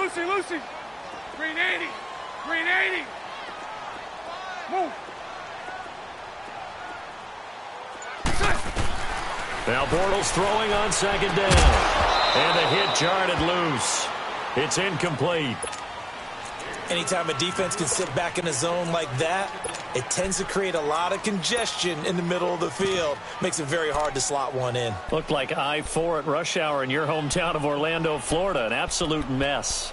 Lucy, Lucy. Green 80. Green 80. Move. Now Bortles throwing on second down. And the hit jarred it loose. It's incomplete. Anytime a defense can sit back in a zone like that, it tends to create a lot of congestion in the middle of the field. Makes it very hard to slot one in. Looked like I-4 at rush hour in your hometown of Orlando, Florida. An absolute mess.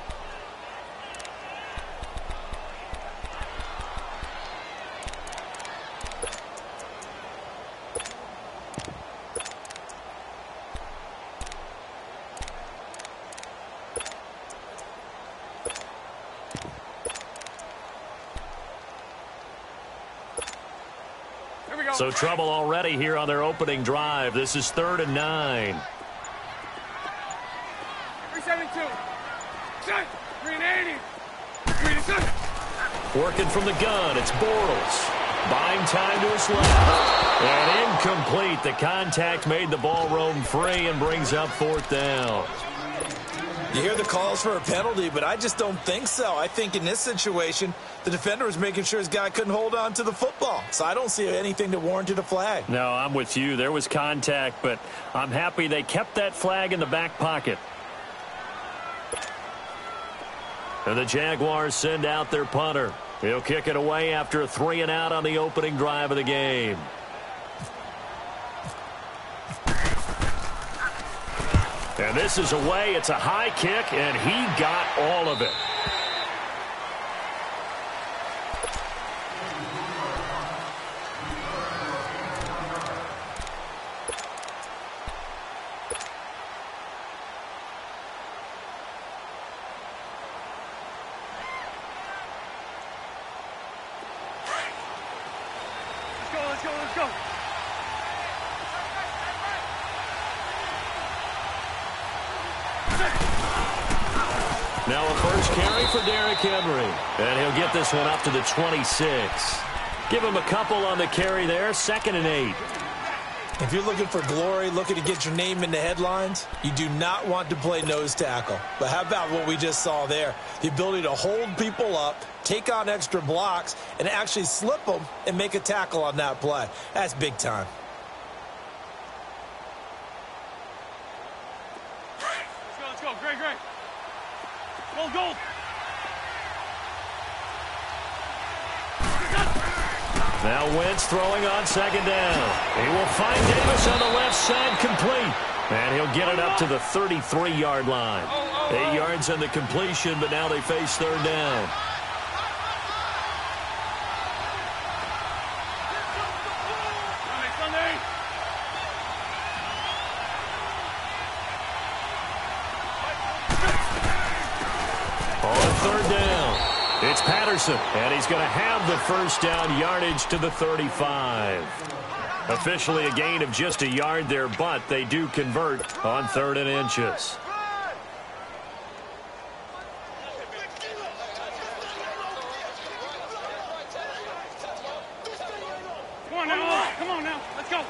So trouble already here on their opening drive. This is 3rd and 9. 372. Set. Green 80. Green set. Working from the gun. It's Bortles. Buying time to his left. And incomplete. The contact made the ball roam free and brings up 4th down. You hear the calls for a penalty, but I just don't think so. I think in this situation, the defender was making sure his guy couldn't hold on to the football. So I don't see anything that warranted a flag. No, I'm with you. There was contact, but I'm happy they kept that flag in the back pocket. And the Jaguars send out their punter. He'll kick it away after a 3-and-out on the opening drive of the game. And this is away. It's a high kick, and he got all of it. Let's go. Now a first carry for Derrick Henry. And he'll get this one up to the 26. Give him a couple on the carry there. 2nd and 8. If you're looking for glory, looking to get your name in the headlines, you do not want to play nose tackle. But how about what we just saw there? The ability to hold people up, take on extra blocks, and actually slip them and make a tackle on that play. That's big time. Let's go. Great. Gold. Now Wentz throwing on 2nd down. He will find Davis on the left side, complete. And he'll get it up to the 33-yard line. 8 yards on the completion, but now they face 3rd down. On 3rd down. It's Patterson, and he's going to have the first down yardage to the 35. Officially a gain of just a yard there, but they do convert on 3rd and inches. Come on now. Let's go.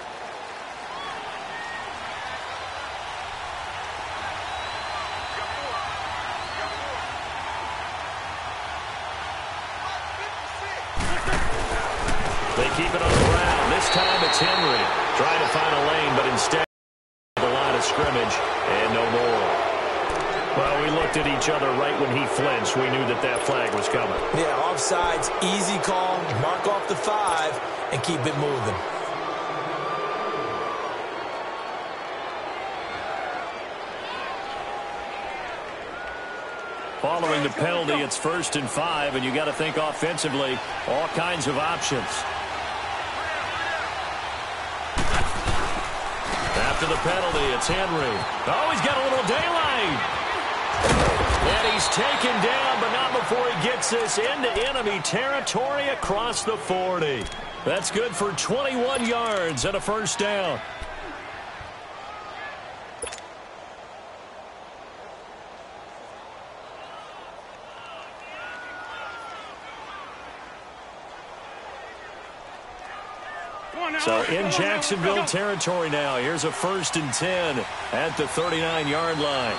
They keep it on the ground. This time it's Henry trying to find a lane, but instead the line of scrimmage and no more. Well, we looked at each other right when he flinched. We knew that that flag was coming. Yeah, offsides, easy call, mark off the 5, and keep it moving. Following the penalty, it's 1st and 5, and you got to think offensively, all kinds of options. After the penalty, it's Henry. Oh, he's got a little daylight. And he's taken down, but not before he gets this into enemy territory across the 40. That's good for 21 yards and a first down. So in Jacksonville territory now. Here's a 1st and 10 at the 39-yard line.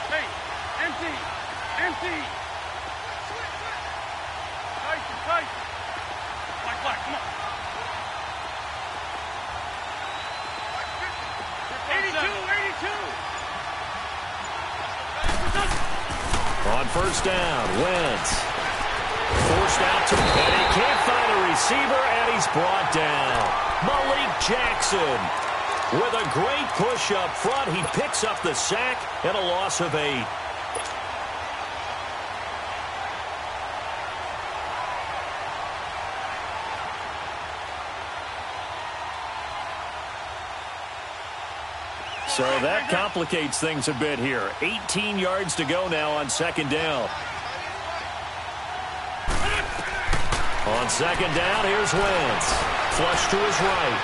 Hey, D. Tight. Black, come on. 82. On first down, Wentz. Forced out to, and he can't find a receiver, and he's brought down. Malik Jackson with a great push up front. He picks up the sack and a loss of 8. So that complicates things a bit here. 18 yards to go now on second down. On second down, here's Wentz. Flush to his right.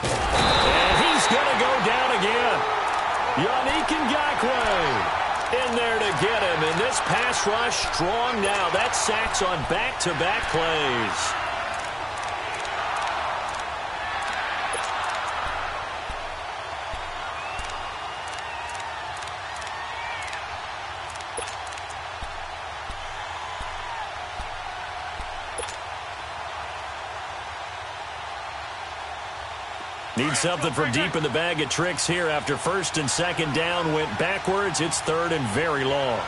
And he's going to go down again. Yannick Ngakoue in there to get him. And this pass rush strong now. That's sacks on back-to-back plays. Need something from deep in the bag of tricks here after first and second down went backwards. It's third and very long.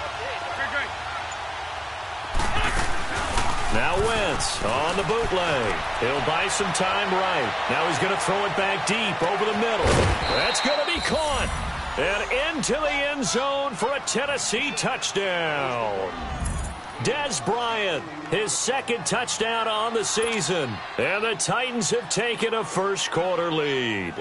Now Wentz on the bootleg. He'll buy some time right. Now he's going to throw it back deep over the middle. That's going to be caught. And into the end zone for a Tennessee touchdown. Dez Bryant, his second touchdown on the season. And the Titans have taken a first quarter lead.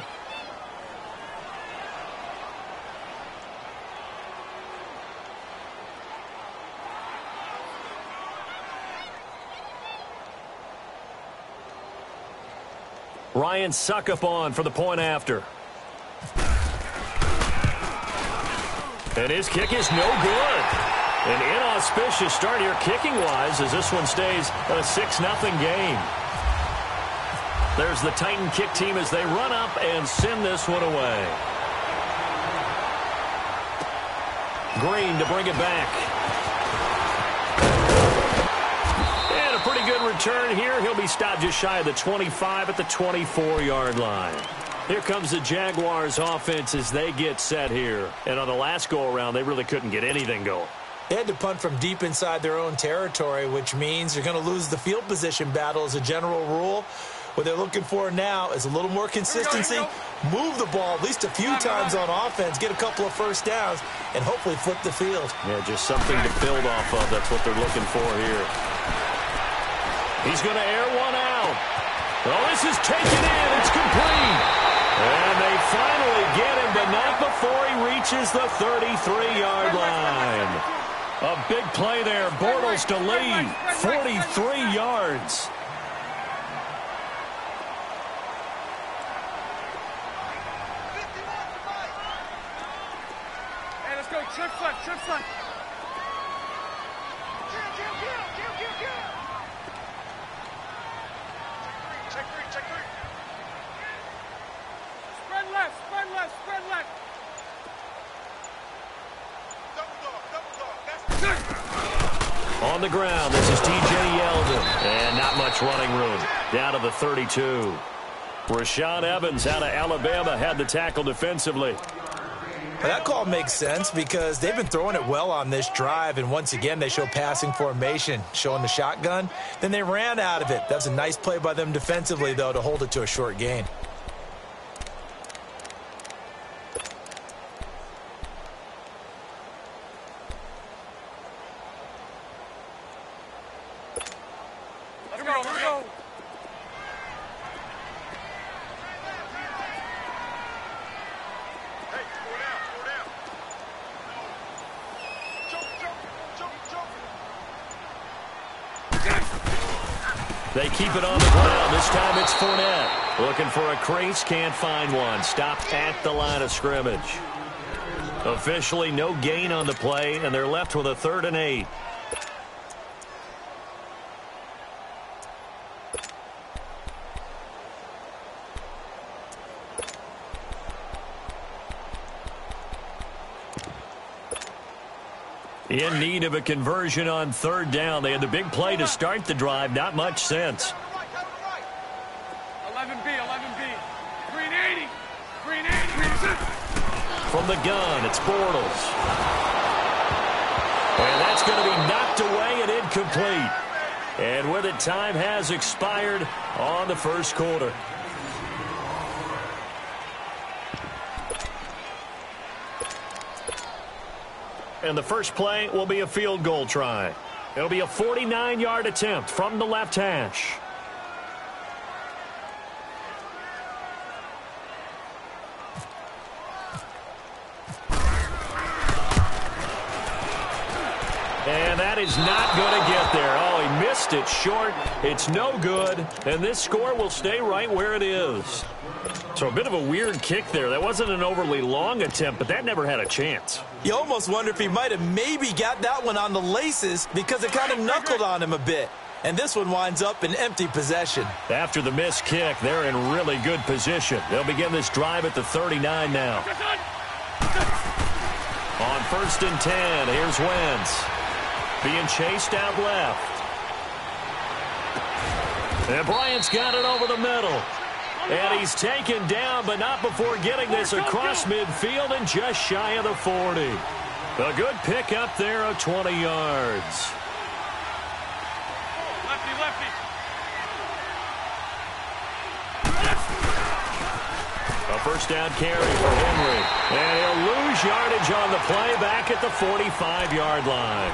Ryan Suckup for the point after. And his kick is no good. An inauspicious start here kicking-wise as this one stays a 6-0 game. There's the Titan kick team as they run up and send this one away. Green to bring it back. And a pretty good return here. He'll be stopped just shy of the 25 at the 24-yard line. Here comes the Jaguars offense as they get set here. And on the last go-around, they really couldn't get anything going. They had to punt from deep inside their own territory, which means you're going to lose the field position battle as a general rule. What they're looking for now is a little more consistency, move the ball at least a few times on offense, get a couple of first downs, and hopefully flip the field. Yeah, just something to build off of. That's what they're looking for here. He's going to air one out. Well, this is taken in. It's complete. And they finally get him, but not before he reaches the 33-yard line. A big play there. Bortles to lead. 43 yards. Hey, let's go. Trip front. Check three. Spread left. On the ground, this is T.J. Yeldon. And not much running room. Down to the 32. Rashaan Evans out of Alabama had the tackle defensively. Well, that call makes sense because they've been throwing it well on this drive, and once again they show passing formation, showing the shotgun. Then they ran out of it. That's a nice play by them defensively, though, to hold it to a short gain. Let's go. They keep it on the ground. This time it's Fournette. Looking for a crease, can't find one. Stopped at the line of scrimmage. Officially no gain on the play, and they're left with a 3rd and 8. In need of a conversion on third down. They had the big play to start the drive. Not much sense. 11B, 11B. Green 80. Green 80. From the gun, it's Bortles. And that's going to be knocked away and incomplete. And with it, time has expired on the first quarter. And the first play will be a field goal try. It'll be a 49-yard attempt from the left hash. And that is not going to get there. Oh, he missed it short. It's no good. And this score will stay right where it is. So a bit of a weird kick there. That wasn't an overly long attempt, but that never had a chance. You almost wonder if he might have maybe got that one on the laces because it kind of knuckled on him a bit. And this one winds up in empty possession. After the missed kick, they're in really good position. They'll begin this drive at the 39 now. On 1st and 10, here's Wentz. Being chased out left. And Bryant's got it over the middle. And he's taken down, but not before getting this across midfield and just shy of the 40. A good pickup there of 20 yards. Lefty, lefty. A first down carry for Henry. And he'll lose yardage on the play back at the 45-yard line.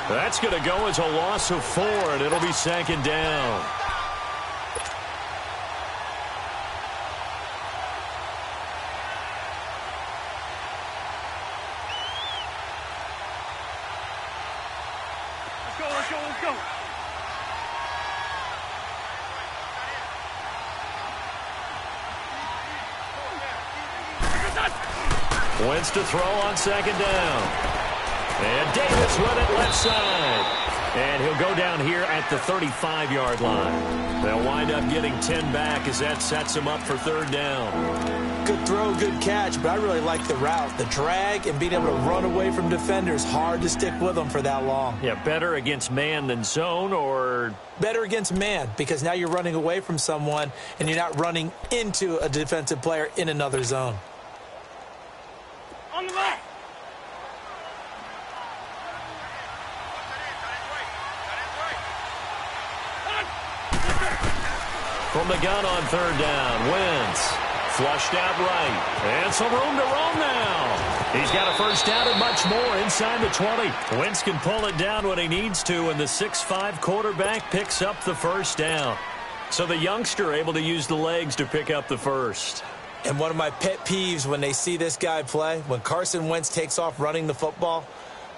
That's going to go as a loss of 4, and it'll be 2nd down. Let's go. Wentz to throw on 2nd down. And Davis with it left side. And he'll go down here at the 35-yard line. They'll wind up getting 10 back as that sets him up for 3rd down. Good throw, good catch, but I really like the route. The drag and being able to run away from defenders, hard to stick with them for that long. Yeah, better against man than zone, or? Better against man, because now you're running away from someone and you're not running into a defensive player in another zone. On the left. From the gun on 3rd down, Wentz. Flushed out right. And some room to roam now. He's got a first down and much more inside the 20. Wentz can pull it down when he needs to, and the 6'5" quarterback picks up the first down. So the youngster able to use the legs to pick up the first. And one of my pet peeves when they see this guy play, when Carson Wentz takes off running the football,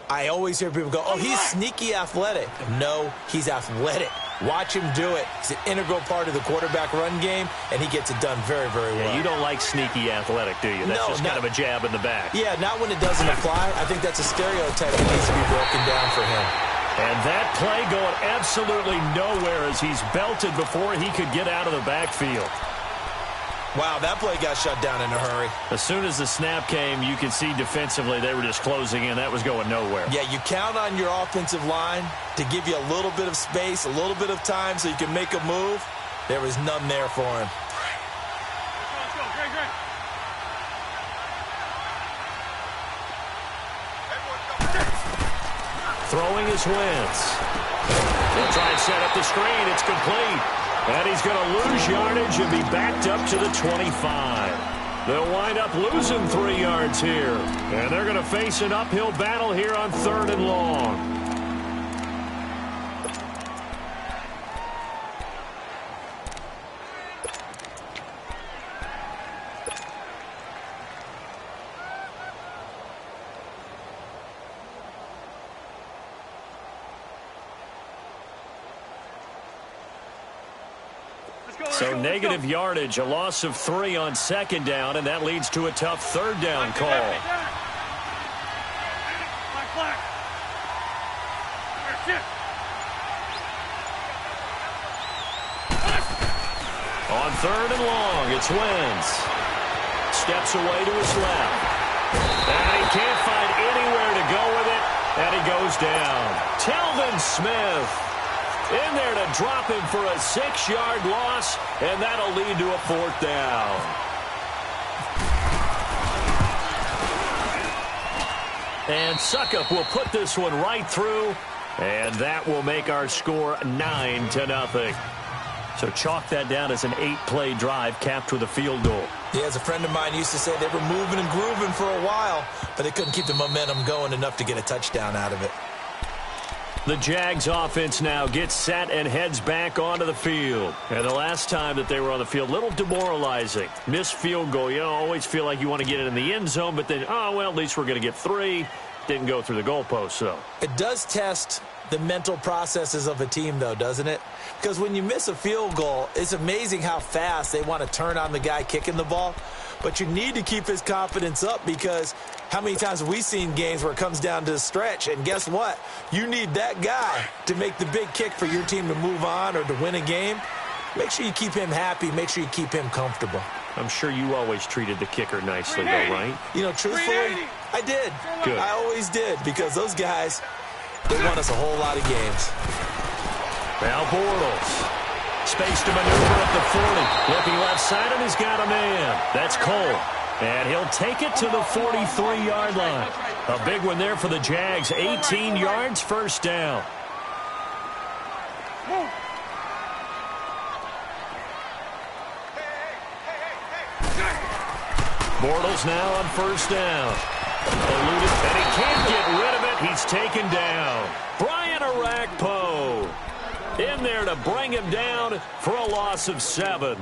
I always hear people go, oh, he's sneaky athletic. No, he's athletic. Watch him do it. It's an integral part of the quarterback run game, and he gets it done very, very well. Yeah, you don't like sneaky athletic, do you? That's just kind of a jab in the back. Yeah, not when it doesn't apply. I think that's a stereotype that needs to be broken down for him. And that play going absolutely nowhere as he's belted before he could get out of the backfield. Wow, that play got shut down in a hurry. As soon as the snap came, you could see defensively they were just closing in. That was going nowhere. Yeah, you count on your offensive line to give you a little bit of space, a little bit of time so you can make a move. There was none there for him. Let's go. Great. Throwing is Wentz. He'll try and set up the screen. It's complete. And he's going to lose yardage and be backed up to the 25. They'll wind up losing 3 yards here. And they're going to face an uphill battle here on 3rd and long. So negative yardage, a loss of 3 on 2nd down, and that leads to a tough 3rd down call. On 3rd and long, it's Wentz. Steps away to his left. And he can't find anywhere to go with it. And he goes down. Telvin Smith in there to drop him for a 6-yard loss, and that'll lead to a 4th down. And Suckup will put this one right through, and that will make our score 9-0. So chalk that down as an 8-play drive capped with a field goal. Yeah, as a friend of mine used to say, they were moving and grooving for a while, but they couldn't keep the momentum going enough to get a touchdown out of it. The Jags offense now gets set and heads back onto the field. And the last time that they were on the field, a little demoralizing. Missed field goal. You always feel like you want to get it in the end zone, but then, oh, well, at least we're going to get 3. Didn't go through the goalpost, though. It does test the mental processes of a team, though, doesn't it? Because when you miss a field goal, it's amazing how fast they want to turn on the guy kicking the ball. But you need to keep his confidence up, because how many times have we seen games where it comes down to the stretch? And guess what? You need that guy to make the big kick for your team to move on or to win a game. Make sure you keep him happy. Make sure you keep him comfortable. I'm sure you always treated the kicker nicely, though, right? You know, truthfully, I did. Good. I always did, because those guys, they won us a whole lot of games. Now Bortles. Space to maneuver at the 40. Looking left side, and he's got a man. That's Cole. And he'll take it to the 43-yard line. A big one there for the Jags. 18 yards, 1st down. Bortles now on 1st down. Eluded, and he can't get rid of it. He's taken down. Brian Arakpo in there to bring him down for a loss of 7.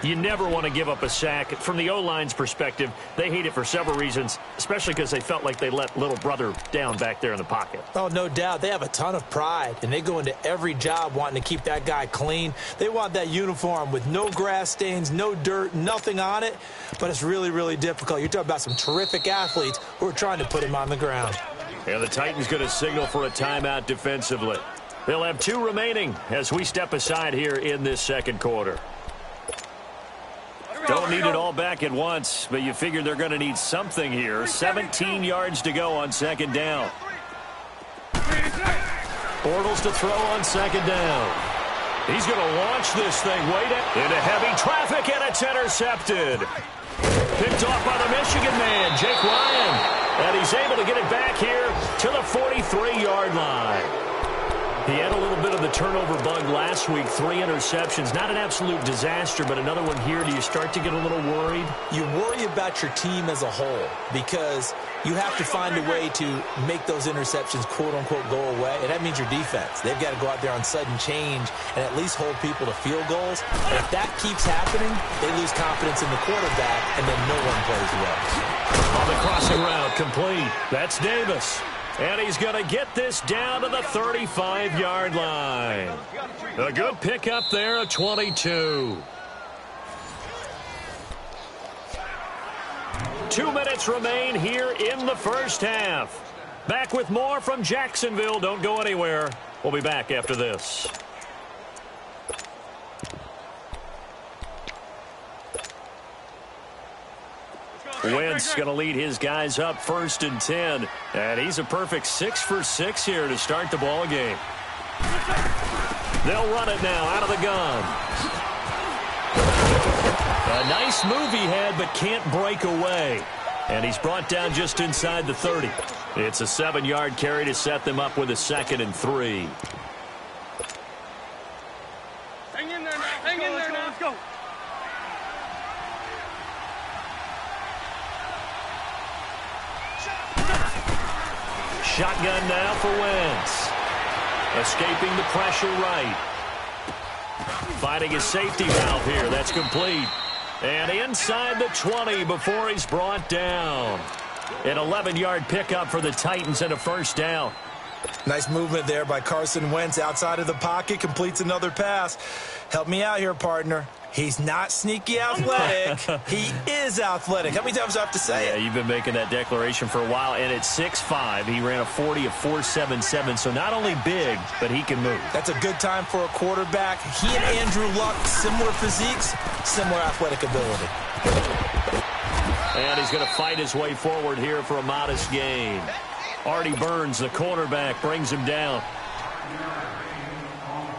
You never want to give up a sack. From the O-line's perspective, they hate it for several reasons, especially because they felt like they let little brother down back there in the pocket. Oh, no doubt. They have a ton of pride, and they go into every job wanting to keep that guy clean. They want that uniform with no grass stains, no dirt, nothing on it, but it's really, really difficult. You're talking about some terrific athletes who are trying to put him on the ground. And the Titans going to signal for a timeout defensively. They'll have 2 remaining as we step aside here in this 2nd quarter. Don't need it all back at once, but you figure they're going to need something here. 17 yards to go on 2nd down. Bortles to throw on 2nd down. He's going to launch this thing way down into heavy traffic, and it's intercepted. Picked off by the Michigan man, Jake Ryan. And he's able to get it back here to the 43-yard line. He had a little bit of the turnover bug last week, 3 interceptions. Not an absolute disaster, but another one here. Do you start to get a little worried? You worry about your team as a whole, because you have to find a way to make those interceptions, quote-unquote, go away, and that means your defense. They've got to go out there on sudden change and at least hold people to field goals. And if that keeps happening, they lose confidence in the quarterback, and then no one plays well. On the crossing route, complete. That's Davis. And he's going to get this down to the 35-yard line. A good pickup there at 22. 2 minutes remain here in the 1st half. Back with more from Jacksonville. Don't go anywhere. We'll be back after this. Wentz going to lead his guys up 1st and 10. And he's a perfect 6 for 6 here to start the ball game. They'll run it now out of the gun. A nice move he had, but can't break away. And he's brought down just inside the 30. It's a 7-yard carry to set them up with a 2nd and 3. Hang in there now. Hang in there now. Let's go. Shotgun now for Wentz. Escaping the pressure right. Finding his safety valve here. That's complete. And inside the 20 before he's brought down. An 11-yard pickup for the Titans and a 1st down. Nice movement there by Carson Wentz outside of the pocket. Completes another pass. Help me out here, partner. He's not sneaky athletic. He is athletic. How many times do I have to say it? Yeah, you've been making that declaration for a while. And at 6'5", he ran a 40 of 4.77. So not only big, but he can move. That's a good time for a quarterback. He and Andrew Luck, similar physiques, similar athletic ability. And he's going to fight his way forward here for a modest gain. Artie Burns, the cornerback, brings him down.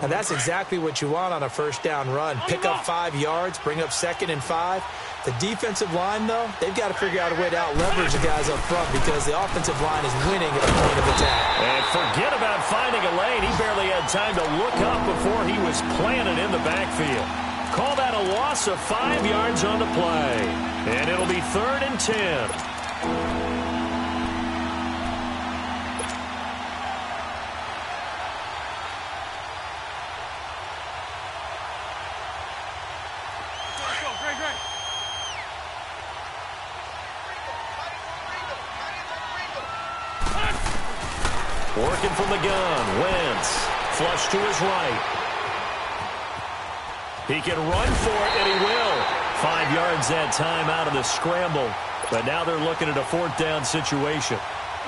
And that's exactly what you want on a first down run. Pick up 5 yards, bring up 2nd and 5. The defensive line, though, they've got to figure out a way to out-leverage the guys up front because the offensive line is winning at the point of attack. And forget about finding a lane. He barely had time to look up before he was planted in the backfield. Call that a loss of 5 yards on the play. And it'll be 3rd and 10. Working from the gun, Wentz, flush to his right. He can run for it, and he will. 5 yards that time out of the scramble, but now they're looking at a 4th down situation.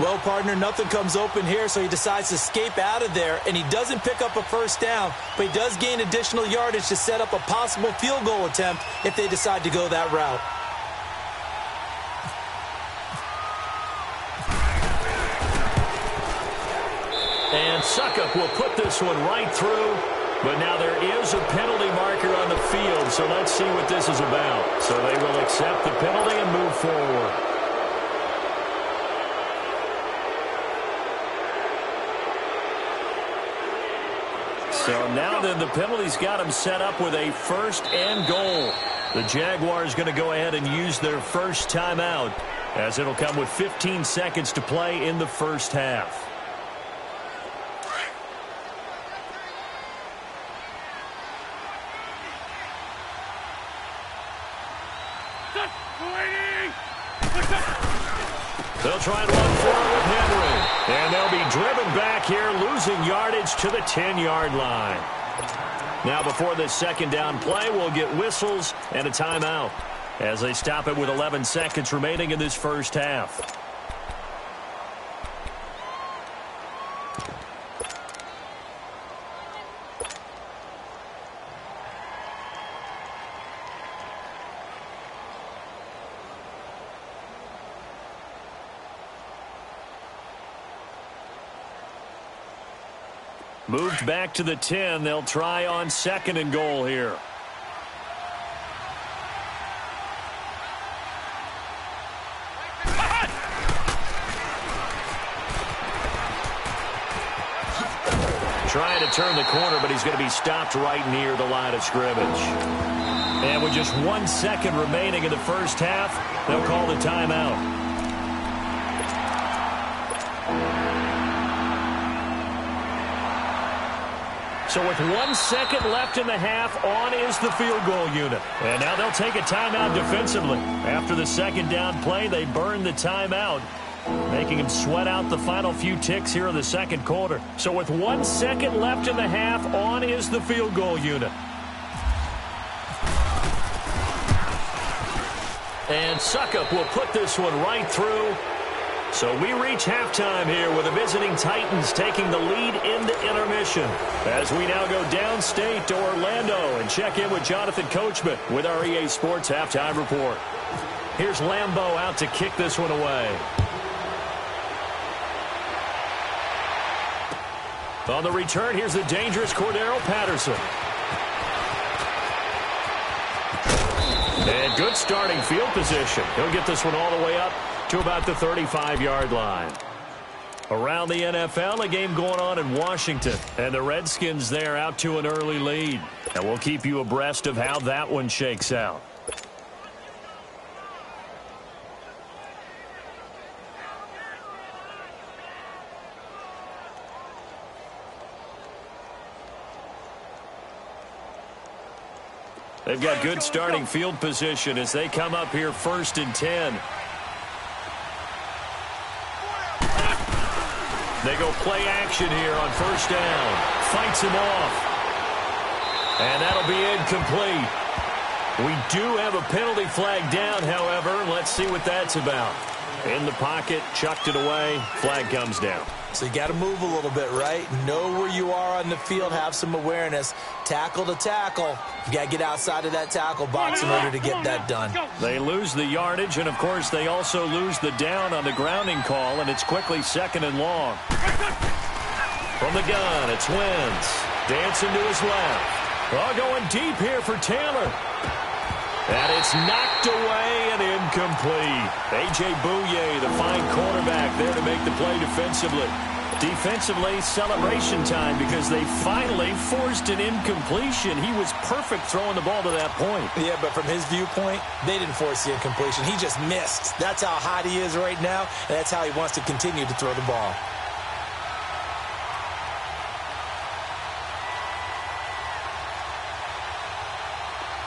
Well, partner, nothing comes open here, so he decides to escape out of there, and he doesn't pick up a first down, but he does gain additional yardage to set up a possible field goal attempt if they decide to go that route. And Suckup will put this one right through, but now there is a penalty marker on the field, so let's see what this is about. So they will accept the penalty and move forward. So now then the penalty's got him set up with a 1st and goal. The Jaguars going to go ahead and use their first timeout, as it'll come with 15 seconds to play in the first half. They'll try and run for it with Henry. And they'll be driven back here, losing yardage to the 10-yard line. Now before this 2nd down play, we'll get whistles and a timeout as they stop it with 11 seconds remaining in this first half. Moved back to the 10. They'll try on 2nd and goal here. Trying to turn the corner, but he's going to be stopped right near the line of scrimmage. And with just 1 second remaining in the first half, they'll call the timeout. So with 1 second left in the half, on is the field goal unit. And now they'll take a timeout defensively. After the 2nd down play, they burn the timeout, making him sweat out the final few ticks here in the 2nd quarter. So with 1 second left in the half, on is the field goal unit. And Suckup will put this one right through. So we reach halftime here with the visiting Titans taking the lead in the intermission. As we now go downstate to Orlando and check in with Jonathan Coachman with our EA Sports Halftime Report. Here's Lambeau out to kick this one away. On the return, here's the dangerous Cordero Patterson. And good starting field position. He'll get this one all the way up to about the 35-yard line. Around the NFL, a game going on in Washington, and the Redskins there out to an early lead. And we'll keep you abreast of how that one shakes out. They've got good starting field position as they come up here 1st and 10. They go play action here on 1st down. Fights him off. And that'll be incomplete. We do have a penalty flag down, however. Let's see what that's about. In the pocket, chucked it away. Flag comes down. So you got to move a little bit, right? Know where you are on the field. Have some awareness. Tackle to tackle. You got to get outside of that tackle box in order to get that done. They lose the yardage, and, of course, they also lose the down on the grounding call, and it's quickly 2nd and long. From the gun, it's Wentz. Dancing to his left. Oh, going deep here for Taylor. And it's knocked away and incomplete. A.J. Bouye, the fine quarterback, there to make the play defensively. Defensively, celebration time because they finally forced an incompletion. He was perfect throwing the ball to that point. Yeah, but from his viewpoint, they didn't force the incompletion. He just missed. That's how hot he is right now, and that's how he wants to continue to throw the ball.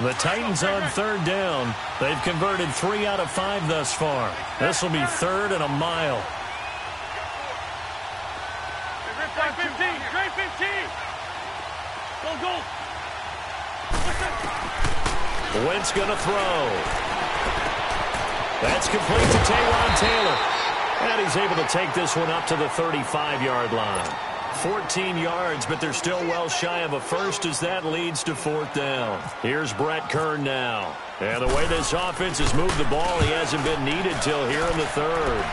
The Titans on 3rd down. They've converted 3 out of 5 thus far. This will be 3rd and a mile. Straight 15. Straight 15. Go. Wentz going to throw. That's complete to Taywan Taylor. And he's able to take this one up to the 35-yard line. 14 yards, but they're still well shy of a first as that leads to 4th down. Here's Brett Kern now. And the way this offense has moved the ball, he hasn't been needed till here in the 3rd.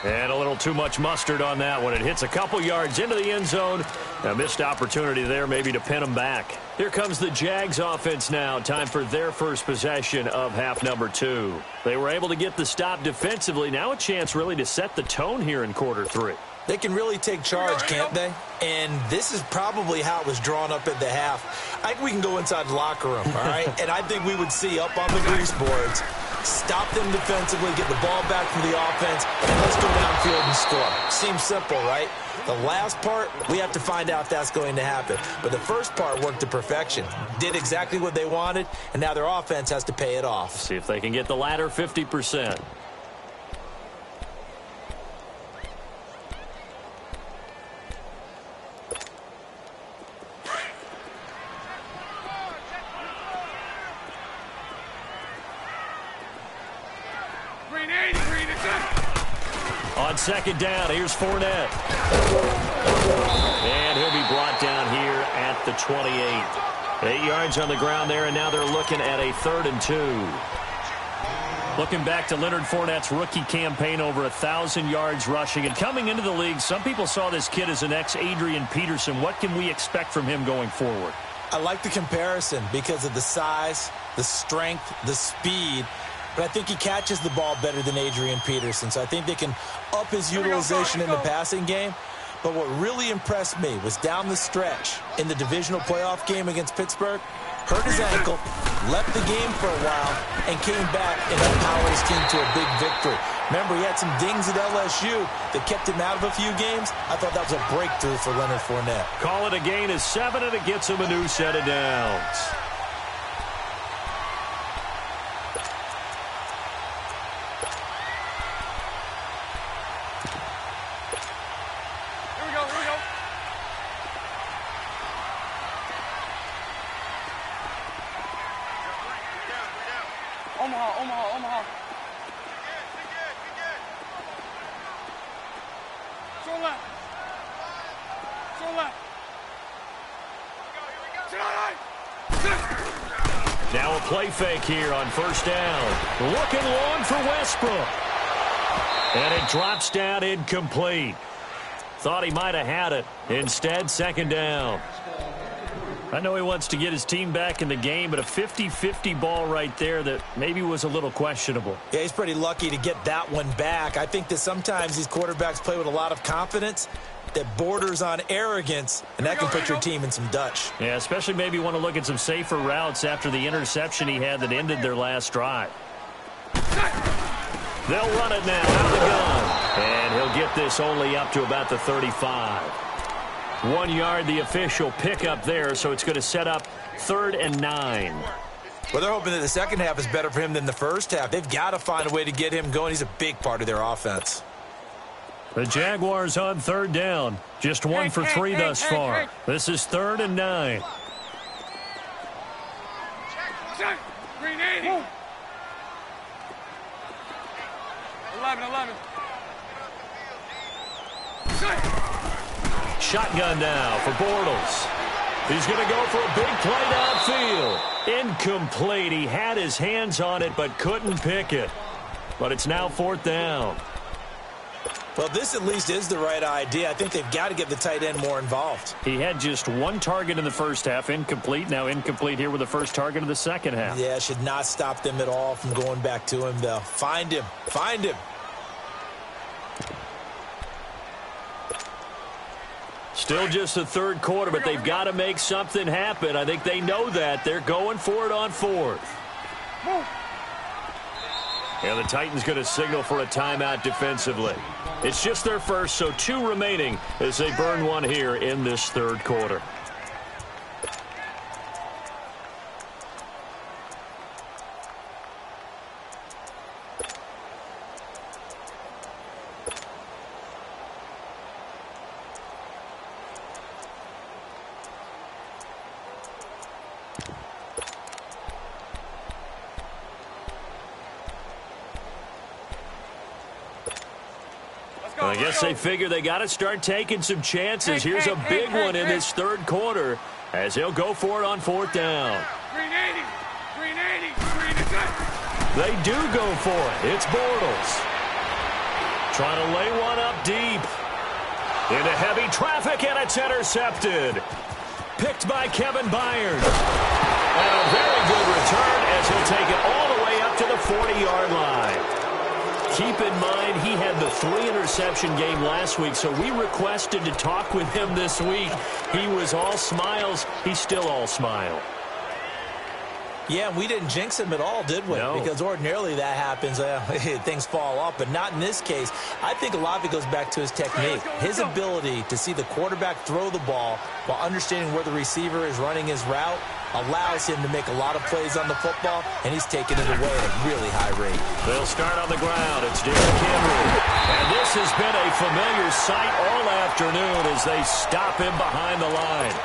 And a little too much mustard on that one. It hits a couple yards into the end zone. A missed opportunity there maybe to pin him back. Here comes the Jags offense now. Time for their first possession of half number 2. They were able to get the stop defensively. Now a chance really to set the tone here in quarter 3. They can really take charge, can't they? And this is probably how it was drawn up at the half. I think we can go inside the locker room, all right? And I think we would see up on the grease boards, stop them defensively, get the ball back from the offense, and let's go downfield and score. Seems simple, right? The last part, we have to find out if that's going to happen. But the first part worked to perfection. Did exactly what they wanted, and now their offense has to pay it off. See if they can get the latter 50%. On 2nd down, here's Fournette. And he'll be brought down here at the 28. 8 yards on the ground there, and now they're looking at a 3rd and 2. Looking back to Leonard Fournette's rookie campaign, over 1,000 yards rushing. And coming into the league, some people saw this kid as an ex-Adrian Peterson. What can we expect from him going forward? I like the comparison because of the size, the strength, the speed. But I think he catches the ball better than Adrian Peterson. So I think they can up his utilization in the passing game. But what really impressed me was down the stretch in the divisional playoff game against Pittsburgh. Hurt his ankle, left the game for a while, and came back and empowered his team to a big victory. Remember, he had some dings at LSU that kept him out of a few games. I thought that was a breakthrough for Leonard Fournette. Call it a gain of 7, and it gets him a new set of downs. Omaha. Show left. Now a play fake here on 1st down. Looking long for Westbrook. And it drops down incomplete. Thought he might have had it. Instead, 2nd down. I know he wants to get his team back in the game, but a 50-50 ball right there that maybe was a little questionable. Yeah, he's pretty lucky to get that one back. I think that sometimes these quarterbacks play with a lot of confidence that borders on arrogance, and that can put your team in some Dutch. Yeah, especially maybe want to look at some safer routes after the interception he had that ended their last drive. They'll run it now out of the gun. And he'll get this only up to about the 35. 1 yard, the official pickup there, so it's going to set up 3rd and 9. Well, they're hoping that the second half is better for him than the first half. They've got to find a way to get him going. He's a big part of their offense. The Jaguars on 3rd down. Just 1 for 3 thus far. This is 3rd and 9. 380. 11. Shotgun now for Bortles. He's going to go for a big play downfield. Incomplete. He had his hands on it but couldn't pick it. But it's now 4th down. Well, this at least is the right idea. I think they've got to get the tight end more involved. He had just one target in the first half, incomplete. Now incomplete here with the first target of the second half. Yeah, should not stop them at all from going back to him, though. Find him. Find him. Still just the third quarter, but they've got to make something happen. I think they know that. They're going for it on 4th. And the Titans going to signal for a timeout defensively. It's just their first, so 2 remaining as they burn one here in this third quarter. I guess they figure they got to start taking some chances. Here's a big one in this third quarter as he'll go for it on 4th down. 380. They do go for it. It's Bortles. Trying to lay one up deep. Into heavy traffic, and it's intercepted. Picked by Kevin Byard. And a very good return as he'll take it all the way up to the 40-yard line. Keep in mind, he had the 3-interception game last week, so we requested to talk with him this week. He was all smiles. He's still all smile. Yeah, we didn't jinx him at all, did we? No. Because ordinarily that happens. Things fall off, but not in this case. I think a lot of it goes back to his technique. His ability to see the quarterback throw the ball while understanding where the receiver is running his route allows him to make a lot of plays on the football, and he's taking it away at a really high rate. They'll start on the ground. It's Derrick Henry. And this has been a familiar sight all afternoon as they stop him behind the line.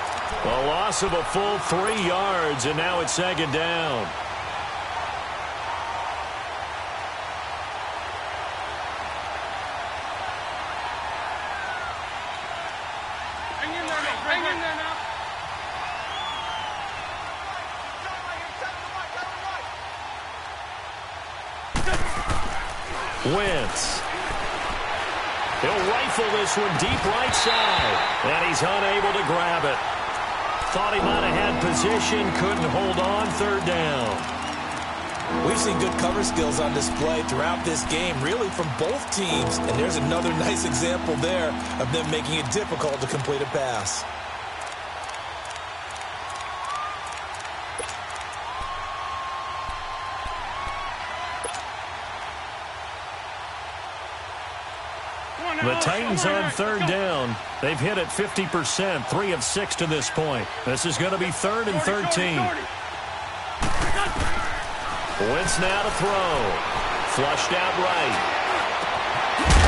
A loss of a full 3 yards, and now it's 2nd down. Hang in there now. Wentz. He'll rifle this one deep right side, and he's unable to grab it. Thought he might have had position, couldn't hold on. 3rd down. We've seen good cover skills on display throughout this game, really from both teams. And there's another nice example there of them making it difficult to complete a pass. The Titans on 3rd down. They've hit it 50%, 3 of 6 to this point. This is going to be 3rd and 13. Wentz now to throw. Flushed out right.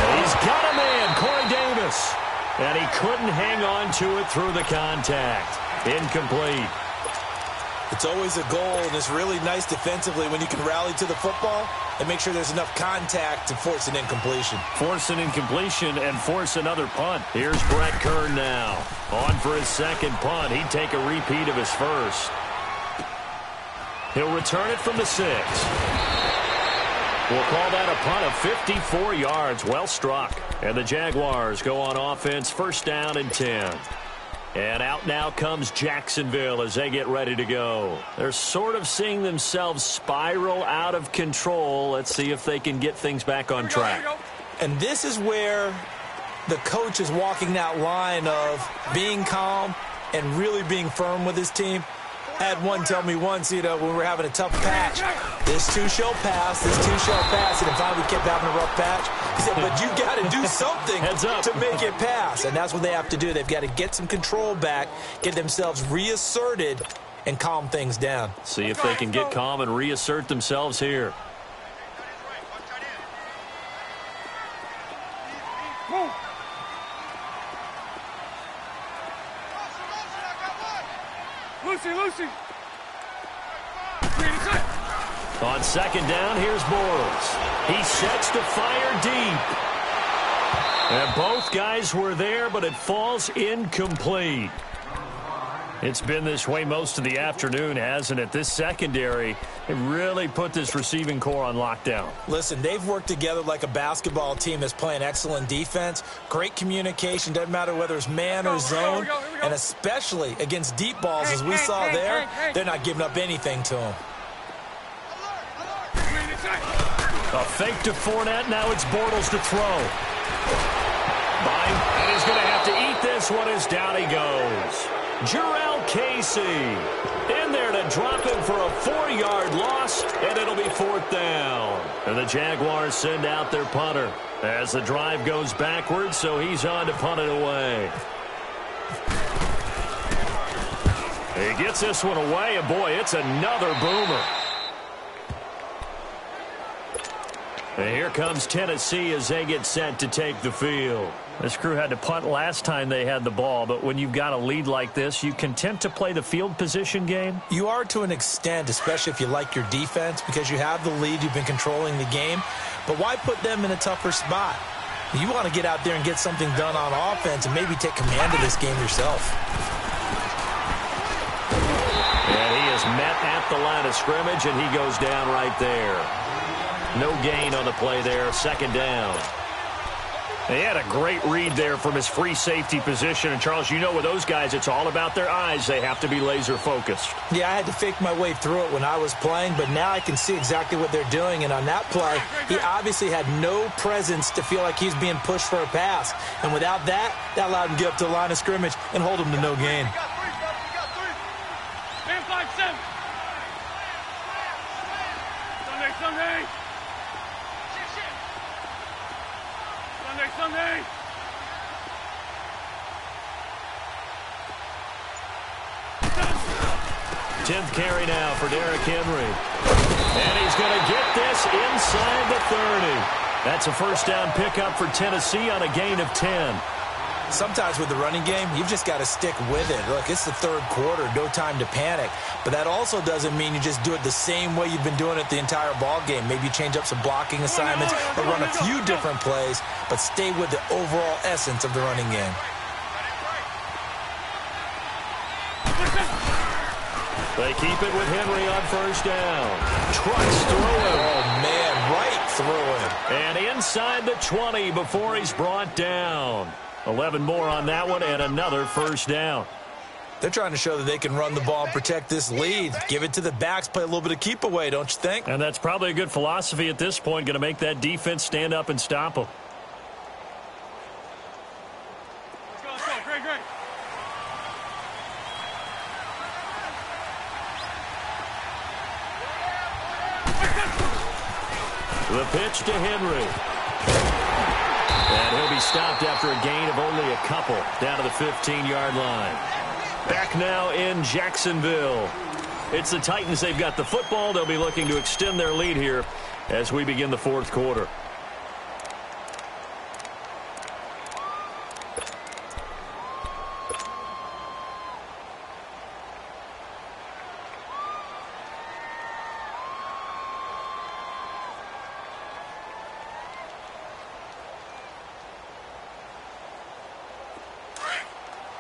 And he's got a man, Corey Davis. And he couldn't hang on to it through the contact. Incomplete. It's always a goal, and it's really nice defensively when you can rally to the football and make sure there's enough contact to force an incompletion. Force an incompletion and force another punt. Here's Brett Kern now. On for his 2nd punt. He'd take a repeat of his first. He'll return it from the 6. We'll call that a punt of 54 yards. Well struck. And the Jaguars go on offense, 1st down and 10. And out now comes Jacksonville as they get ready to go. They're sort of seeing themselves spiral out of control. Let's see if they can get things back on track. And this is where the coach is walking that line of being calm and really being firm with his team. I had one tell me once, when we were having a tough patch, this too shall pass, this too shall pass, and finally we kept having a rough patch. He said, but you got to do something to make it pass, and that's what they have to do. They've got to get some control back, get themselves reasserted, and calm things down. See if they can get calm and reassert themselves here. Move. Lucy. On second down, here's Bortles. He sets to fire deep. And both guys were there, but it falls incomplete. It's been this way most of the afternoon, hasn't it? This secondary, it really put this receiving core on lockdown. Listen, they've worked together like a basketball team that's playing excellent defense. Great communication, doesn't matter whether it's man or zone. Here we go. And especially against deep balls, as we saw there, they're not giving up anything to them. A fake to Fournette, now it's Bortles to throw. And he's going to have to eat this one as down he goes. Jarrell Casey in there to drop him for a 4-yard loss, and it'll be 4th down. And the Jaguars send out their punter as the drive goes backwards, so he's on to punt it away. He gets this one away, and boy, it's another boomer. And here comes Tennessee as they get set to take the field. This crew had to punt last time they had the ball, but when you've got a lead like this, you content to play the field position game? You are to an extent, especially if you like your defense, because you have the lead, you've been controlling the game. But why put them in a tougher spot? You want to get out there and get something done on offense and maybe take command of this game yourself. And he is met at the line of scrimmage, and he goes down right there. No gain on the play there, second down. They had a great read there from his free safety position. And, Charles, you know with those guys, it's all about their eyes. They have to be laser-focused. Yeah, I had to fake my way through it when I was playing, but now I can see exactly what they're doing. And on that play, he obviously had no presence to feel like he's being pushed for a pass. And without that, that allowed him to get up to the line of scrimmage and hold him to no gain. Man 5-7. Sunday. Sunday. 10th carry now for Derrick Henry. And he's going to get this inside the 30. That's a first down pickup for Tennessee on a gain of 10. Sometimes with the running game, you've just got to stick with it. Look, it's the third quarter, no time to panic. But that also doesn't mean you just do it the same way you've been doing it the entire ball game. Maybe you change up some blocking assignments or run a few different plays, but stay with the overall essence of the running game. They keep it with Henry on first down. Trucks through him. Oh, man, right through him. And inside the 20 before he's brought down. 11 more on that one and another first down. They're trying to show that they can run the ball and protect this lead. Give it to the backs, play a little bit of keep away, don't you think? And that's probably a good philosophy at this point, going to make that defense stand up and stop them. Let's go. Great. The pitch to Henry. And he'll be stopped after a gain of only a couple down to the 15-yard line. Back now in Jacksonville. It's the Titans. They've got the football. They'll be looking to extend their lead here as we begin the fourth quarter.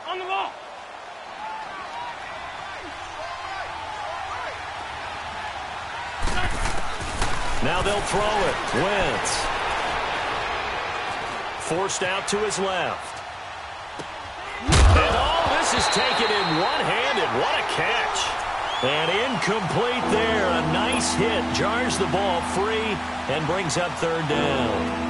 On the ball. Now they'll throw it. Wentz. Forced out to his left. And all this is taken in one-handed. What a catch. And incomplete there. A nice hit. Jars the ball free and brings up third down.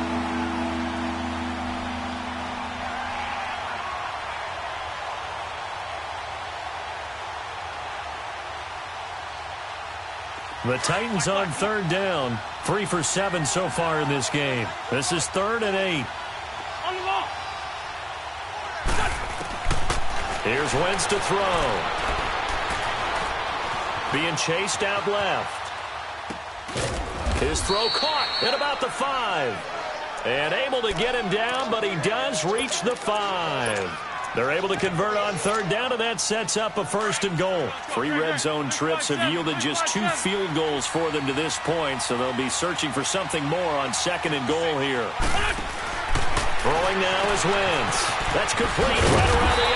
The Titans on third down. 3 for 7 so far in this game. This is 3rd and 8. On the ball. Here's Wentz to throw. Being chased out left. His throw caught at about the 5. And able to get him down, but he does reach the 5. They're able to convert on third down, and that sets up a 1st and goal. 3 red zone trips have yielded just 2 field goals for them to this point, so they'll be searching for something more on 2nd and goal here. Throwing now is Wentz. That's complete right around the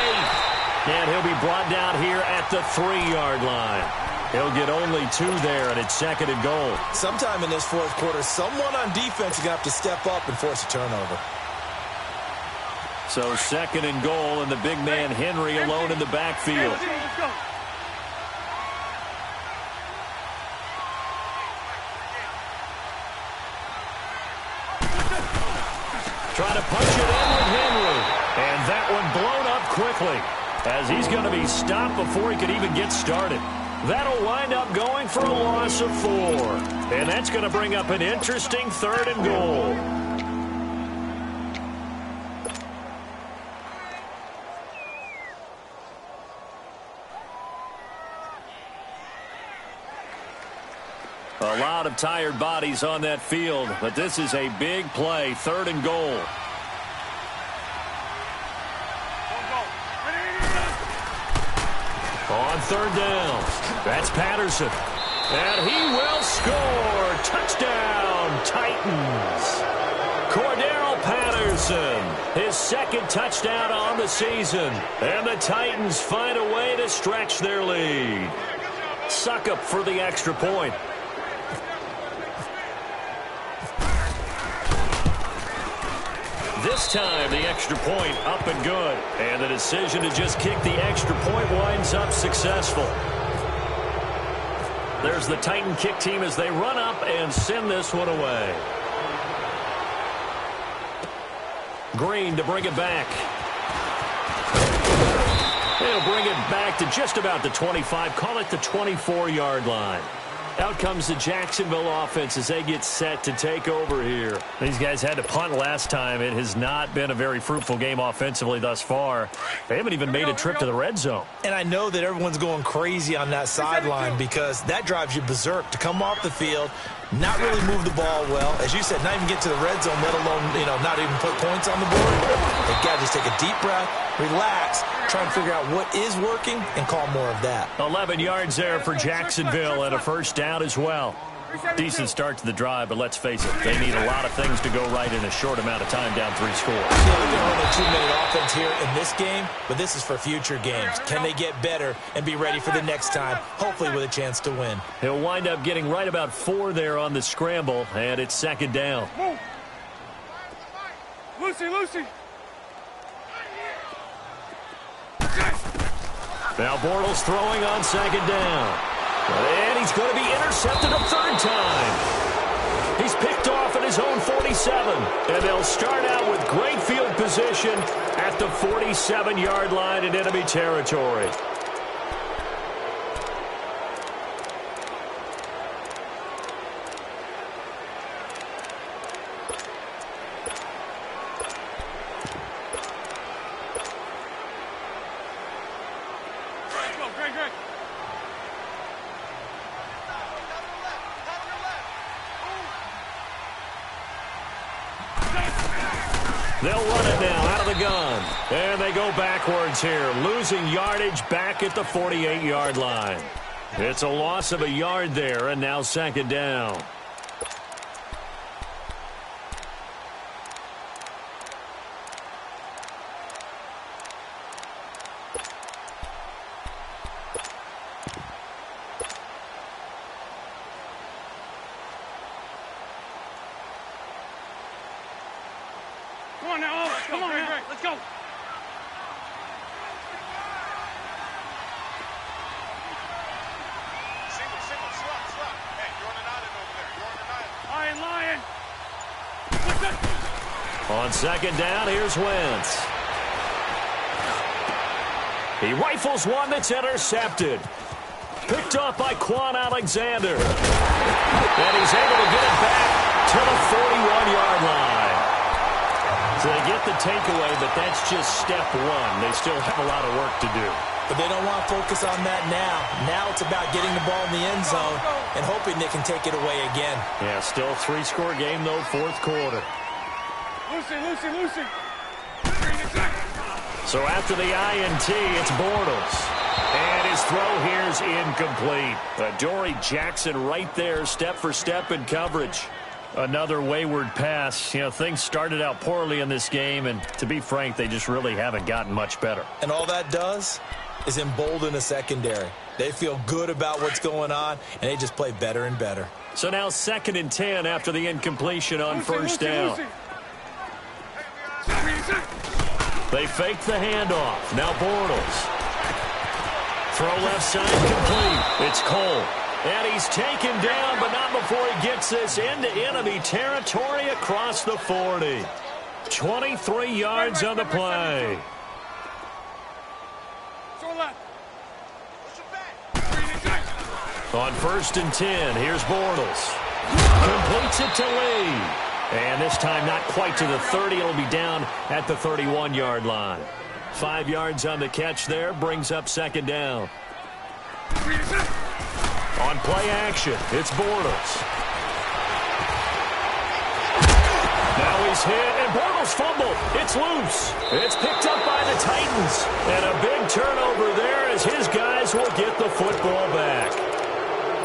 8. And he'll be brought down here at the 3-yard line. He'll get only 2 there, and it's 2nd and goal. Sometime in this 4th quarter, someone on defense is going to have to step up and force a turnover. So 2nd and goal, and the big man Henry alone in the backfield. Trying to punch it in with Henry. And that one blown up quickly, as he's going to be stopped before he could even get started. That'll wind up going for a loss of 4. And that's going to bring up an interesting 3rd and goal. A lot of tired bodies on that field, but this is a big play, 3rd and goal. On 3rd down, that's Patterson. And he will score. Touchdown, Titans. Cordero Patterson, his 2nd touchdown on the season. And the Titans find a way to stretch their lead. Suckup for the extra point. This time, the extra point up and good. And the decision to just kick the extra point winds up successful. There's the Titan kick team as they run up and send this one away. Green to bring it back. They'll bring it back to just about the 25. Call it the 24-yard line. Out comes the Jacksonville offense as they get set to take over here. These guys had to punt last time. It has not been a very fruitful game offensively thus far. They haven't even made a trip to the red zone. And I know that everyone's going crazy on that sideline because that drives you berserk to come off the field, not really move the ball well. As you said, not even get to the red zone, let alone, not even put points on the board. They got to just take a deep breath, relax, try and figure out what is working and call more of that. 11 yards there for Jacksonville and a 1st down as well. Decent start to the drive, but let's face it, they need a lot of things to go right in a short amount of time down 3 scores. Yeah, they're going to run a 2-minute offense here in this game, but this is for future games. Can they get better and be ready for the next time, hopefully with a chance to win? He'll wind up getting right about 4 there on the scramble, and it's 2nd down. Move. Lucy. Now Bortles throwing on 2nd down. And he's going to be intercepted a 3rd time. He's picked off at his own 47. And they'll start out with great field position at the 47-yard line in enemy territory. They'll run it now out of the gun. And they go backwards here, losing yardage back at the 48-yard line. It's a loss of a yard there, and now 2nd down. Come on now, come on now. Let's go. Single, slot. Hey, you're on an island over there. You're on an island. Lion. On 2nd down, here's Wentz. He rifles one that's intercepted. Picked off by Quan Alexander. And he's able to get it back to the 41-yard line. So they get the takeaway, but that's just step 1. They still have a lot of work to do. But they don't want to focus on that now. Now it's about getting the ball in the end zone and hoping they can take it away again. Yeah, still a 3-score game, though, 4th quarter. Lucy. So after the INT, it's Bortles. And his throw here's incomplete. Adoree Jackson right there, step for step in coverage. Another wayward pass. You know, things started out poorly in this game, and to be frank, they just really haven't gotten much better. And all that does is embolden the secondary. They feel good about what's going on, and they just play better and better. So now 2nd and 10 after the incompletion on first down. They fake the handoff. Now Bortles. Throw left side complete. It's Cole. And he's taken down, but not before he gets this into enemy territory across the 40. 23 yards on the play. On 1st and 10, here's Bortles. Completes it to Lee. And this time not quite to the 30. It'll be down at the 31-yard line. 5 yards on the catch there, brings up 2nd down. On play action, it's Bortles. Now he's hit, and Bortles fumble. It's loose. It's picked up by the Titans. And a big turnover there as his guys will get the football back.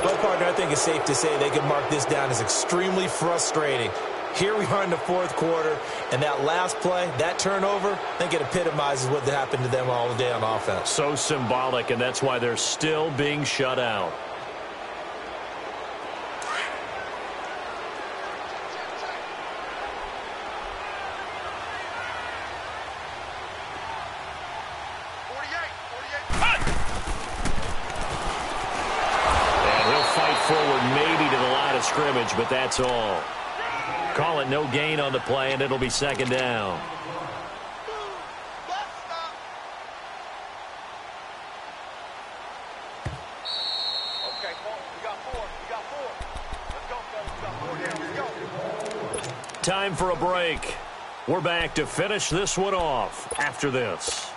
Well, partner, I think it's safe to say they can mark this down as extremely frustrating. Here we are in the 4th quarter, and that last play, that turnover, I think it epitomizes what happened to them all day on offense. So symbolic, and that's why they're still being shut out. Forward maybe to the line of scrimmage, but that's all. Call it no gain on the play, and it'll be 2nd down. Okay, we got 4. We got 4. Let's go, fellas. We got 4 down. Let's go. Time for a break. We're back to finish this one off after this.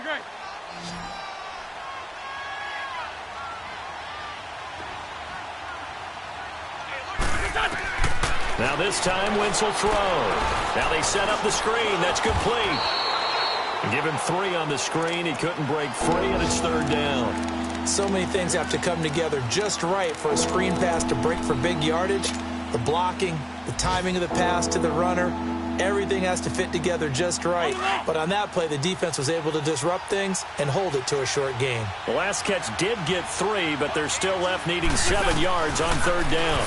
Great. Now this time, Wentz will throw. Now they set up the screen. That's complete. Give him 3 on the screen. He couldn't break free, and it's 3rd down. So many things have to come together just right for a screen pass to break for big yardage. The blocking, the timing of the pass to the runner, everything has to fit together just right. But on that play, the defense was able to disrupt things and hold it to a short gain. The last catch did get 3, but they're still left needing 7 yards on 3rd down.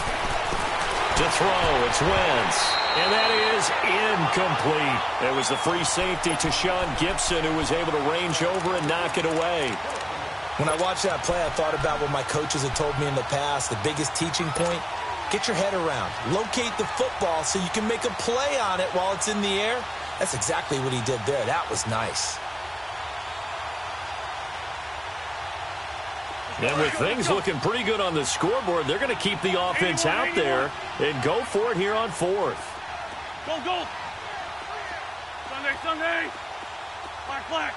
To throw, it's Wentz. And that is incomplete. It was the free safety to Sean Gibson who was able to range over and knock it away. When I watched that play, I thought about what my coaches had told me in the past. The biggest teaching point, get your head around. Locate the football so you can make a play on it while it's in the air. That's exactly what he did there. That was nice. And with things looking pretty good on the scoreboard, they're going to keep the offense out there and go for it here on 4th. Go. Sunday. Black.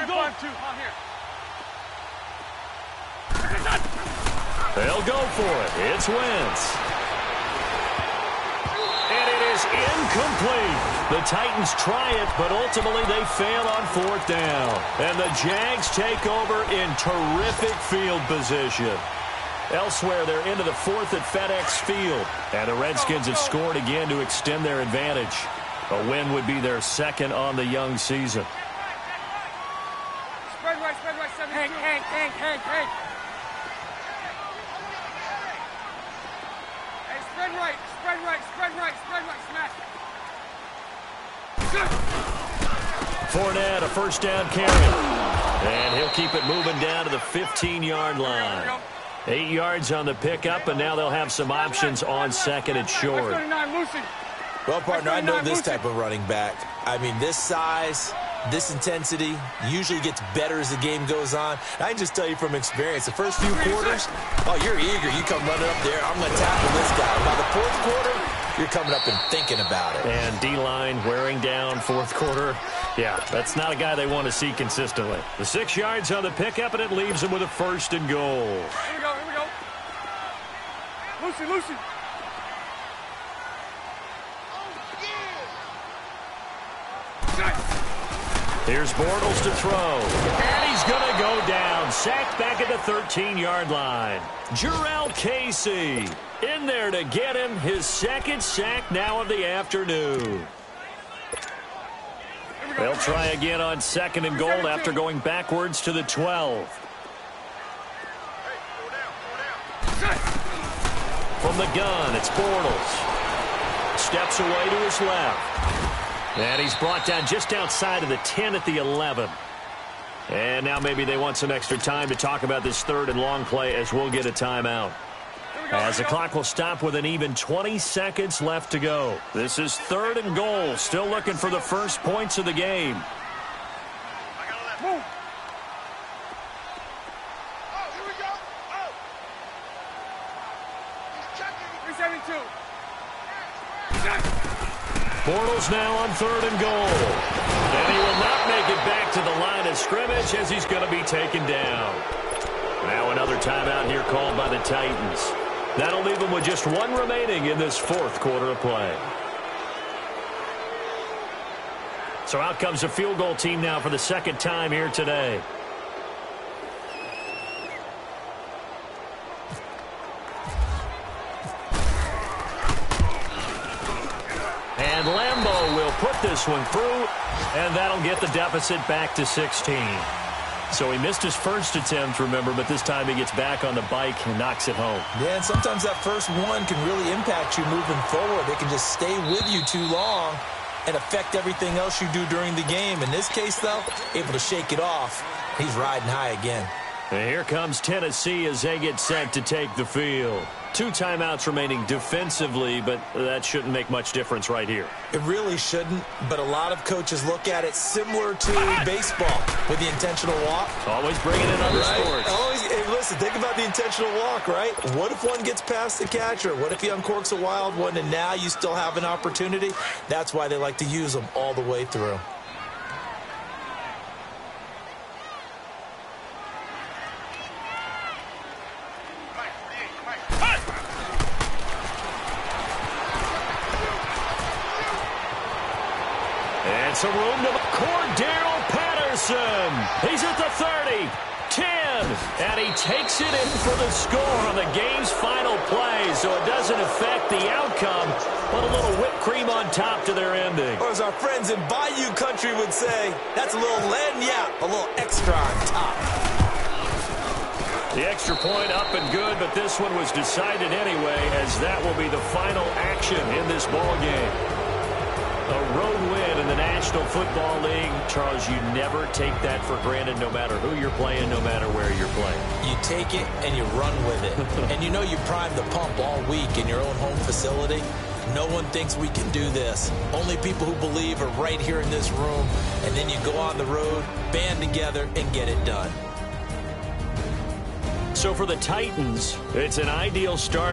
Go. 5-2. On here. They'll go for it. It's Wentz. And it is incomplete. The Titans try it, but ultimately they fail on 4th down. And the Jags take over in terrific field position. Elsewhere, they're into the 4th at FedEx Field. And the Redskins have scored again to extend their advantage. A win would be their 2nd on the young season. Spread right. Hank. Hey, spread right. Smash. Fournette, a 1st down carry. And he'll keep it moving down to the 15-yard line. 8 yards on the pickup, and now they'll have some options on 2nd and short. Well, partner, I know this type of running back. I mean, this size, this intensity usually gets better as the game goes on. I can just tell you from experience, the first few quarters, oh, you're eager. You come running up there, I'm going to tackle this guy. By the 4th quarter, you're coming up and thinking about it. And D-line wearing down fourth quarter. Yeah, that's not a guy they want to see consistently. The 6 yards on the pickup, and it leaves them with a 1st and goal. Here we go, here we go. Lucy, Lucy. Here's Bortles to throw. And he's going to go down. Sacked back at the 13-yard line. Jarrell Casey in there to get him his 2nd sack now of the afternoon. They'll try again on 2nd and goal after going backwards to the 12. From the gun, it's Bortles. Steps away to his left. And he's brought down just outside of the 10 at the 11. And now maybe they want some extra time to talk about this 3rd and long play as we'll get a timeout. As the clock will stop with an even 20 seconds left to go. This is 3rd and goal. Still looking for the first points of the game. Move. Oh, here we go. Oh. He's checking. 372. Bortles now on 3rd and goal. And he will not make it back to the line of scrimmage as he's going to be taken down. Now another timeout here called by the Titans. That'll leave them with just 1 remaining in this 4th quarter of play. So out comes a field goal team now for the 2nd time here today. And Lambeau will put this one through, and that'll get the deficit back to 16. So he missed his first attempt, remember, but this time he gets back on the bike and knocks it home. Yeah, and sometimes that first one can really impact you moving forward. It can just stay with you too long and affect everything else you do during the game. In this case, though, able to shake it off. He's riding high again. And here comes Tennessee as they get set to take the field. 2 timeouts remaining defensively, but that shouldn't make much difference right here. It really shouldn't, but a lot of coaches look at it similar to baseball with the intentional walk. Always bringing in other sports. Always, hey, listen, think about the intentional walk, right? What if one gets past the catcher? What if he uncorks a wild one and now you still have an opportunity? That's why they like to use them all the way through. And some room to Cordero Patterson. He's at the 30, 10, and he takes it in for the score on the game's final play, so it doesn't affect the outcome, but a little whipped cream on top to their ending. Or as our friends in Bayou Country would say, that's a little lagniappe, a little extra on top. The extra point up and good, but this one was decided anyway, as that will be the final action in this ball game. A road win in the National Football League. Charles, you never take that for granted no matter who you're playing, no matter where you're playing. You take it and you run with it. And you know you primed the pump all week in your own home facility. No one thinks we can do this. Only people who believe are right here in this room. And then you go on the road, band together, and get it done. So for the Titans, it's an ideal start